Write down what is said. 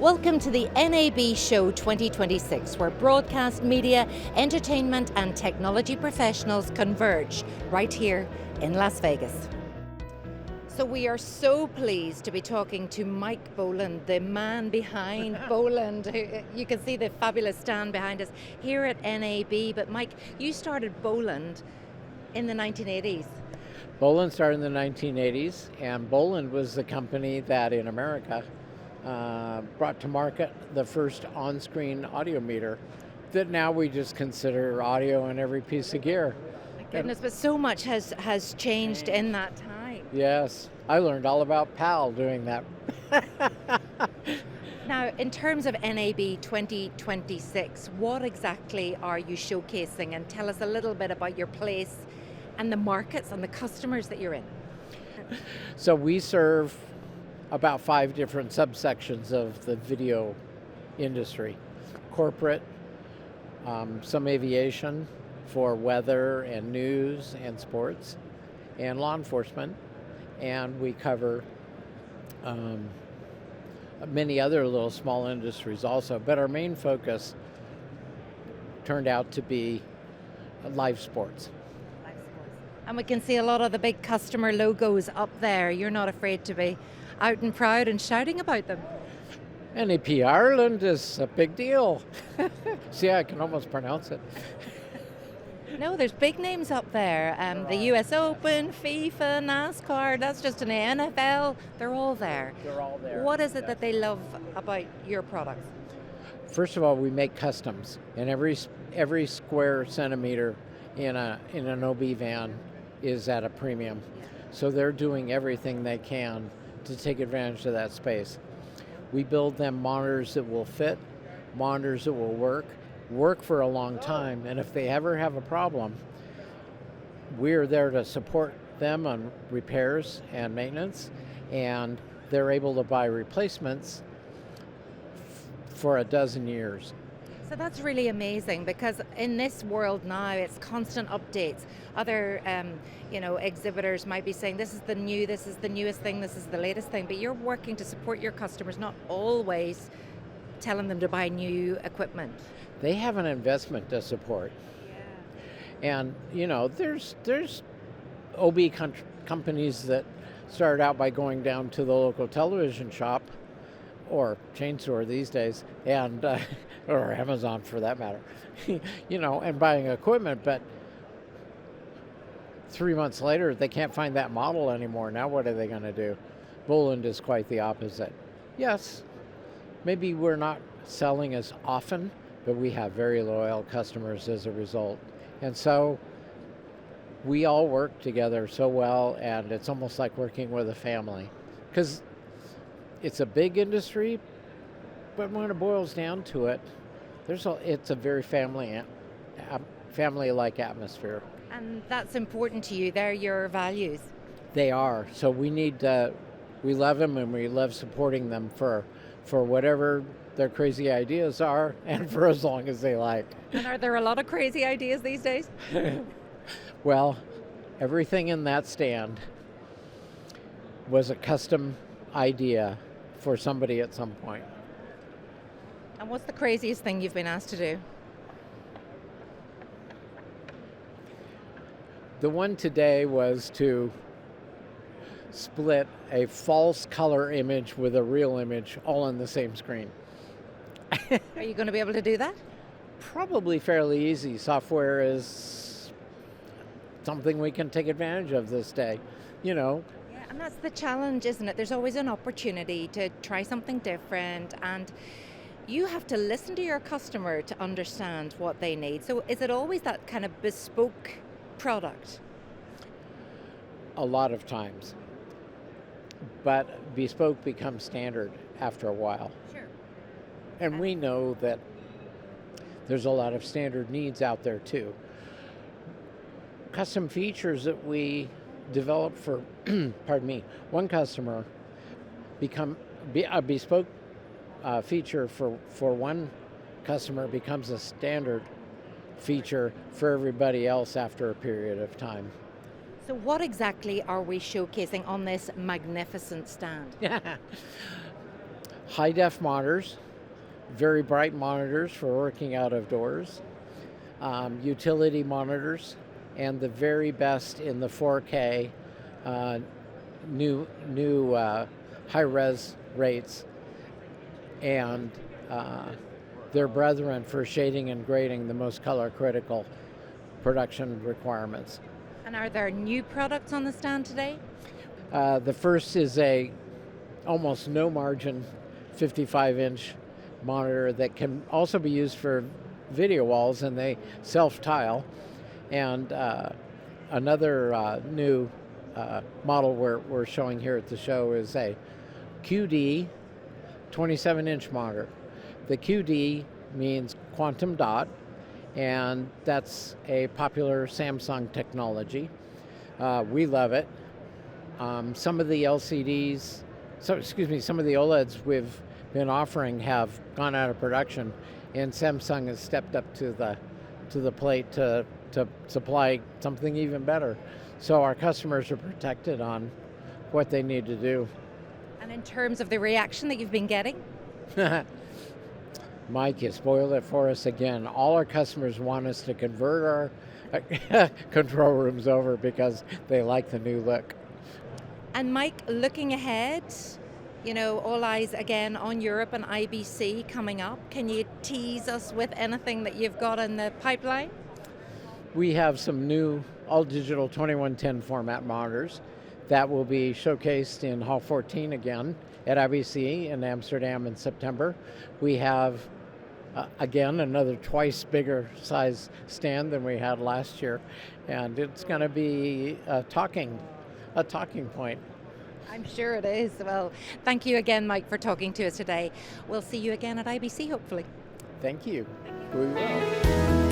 Welcome to the NAB Show 2026, where broadcast, media, entertainment and technology professionals converge right here in Las Vegas. So we are so pleased to be talking to Mike Boland, the man behind Boland. You can see the fabulous stand behind us here at NAB. But Mike, you started Boland in the 1980s. Boland started in the 1980s, and Boland was the company that in America brought to market the first on-screen audio meter that now we just consider audio in every piece of gear. My goodness, but so much has changed in that time. Yes, I learned all about PAL doing that. Now, in terms of NAB 2026, what exactly are you showcasing? And tell us a little bit about your place and the markets and the customers that you're in. So we serve about 5 different subsections of the video industry. Corporate, some aviation for weather and news and sports, and law enforcement. And we cover many other little small industries also. But our main focus turned out to be live sports. And we can see a lot of the big customer logos up there. You're not afraid to be out and proud and shouting about them. NAP Ireland is a big deal. See, I can almost pronounce it. No, there's big names up there. The US Open, FIFA, NASCAR, that's just an NFL. They're all there. They're all there. What is it that they love about your products? First of all, we make customs, and every square centimeter in an OB van is at a premium. So they're doing everything they can to take advantage of that space. We build them monitors that will fit, monitors that will work for a long time, and if they ever have a problem, we're there to support them on repairs and maintenance, and they're able to buy replacements for a dozen years. So that's really amazing, because in this world now, it's constant updates. Other, exhibitors might be saying, this is the newest thing, this is the latest thing, but you're working to support your customers, not always telling them to buy new equipment. They have an investment to support. Yeah. And, there's OB companies that started out by going down to the local television shop or chain store these days, and or Amazon for that matter, and buying equipment, but 3 months later they can't find that model anymore. Now what are they going to do? Boland is quite the opposite. Yes, maybe we're not selling as often, but we have very loyal customers as a result. And so we all work together so well, and it's almost like working with a family, because it's a big industry, but when it boils down to it, it's a very family-like atmosphere. And that's important to you. They're your values. They are. So we love them, and we love supporting them for whatever their crazy ideas are, and for as long as they like. And are there a lot of crazy ideas these days? Well, everything in that stand was a custom idea for somebody at some point. And what's the craziest thing you've been asked to do? The one today was to split a false color image with a real image all on the same screen. Are you going to be able to do that? Probably fairly easy. Software is something we can take advantage of this day, Yeah, and that's the challenge, isn't it? There's always an opportunity to try something different, and you have to listen to your customer to understand what they need. So is it always that kind of bespoke product? A lot of times. But bespoke becomes standard after a while. Sure. And we know that there's a lot of standard needs out there too. Custom features that we develop for, one customer a bespoke feature for one customer becomes a standard feature for everybody else after a period of time. So what exactly are we showcasing on this magnificent stand? high-def monitors, very bright monitors for working out of doors, utility monitors, and the very best in the 4K new high-res rates, and their brethren for shading and grading the most color-critical production requirements. And are there new products on the stand today? The first is a almost no margin 55-inch monitor that can also be used for video walls, and they self-tile. And another new model we're showing here at the show is a QD 27-inch monitor. The QD means quantum dot, and that's a popular Samsung technology. We love it. Some of the some of the OLEDs we've been offering have gone out of production, and Samsung has stepped up to the plate to supply something even better. So our customers are protected on what they need to do. And in terms of the reaction that you've been getting? Mike, you spoiled it for us again. All our customers want us to convert our control rooms over because they like the new look. And Mike, looking ahead, all eyes again on Europe and IBC coming up. Can you tease us with anything that you've got in the pipeline? We have some new all-digital 2110 format monitors that will be showcased in Hall 14 again at IBC in Amsterdam in September. We have, again, another twice bigger size stand than we had last year, and it's going to be a talking point. I'm sure it is. Well, thank you again, Mike, for talking to us today. We'll see you again at IBC, hopefully. Thank you. We will.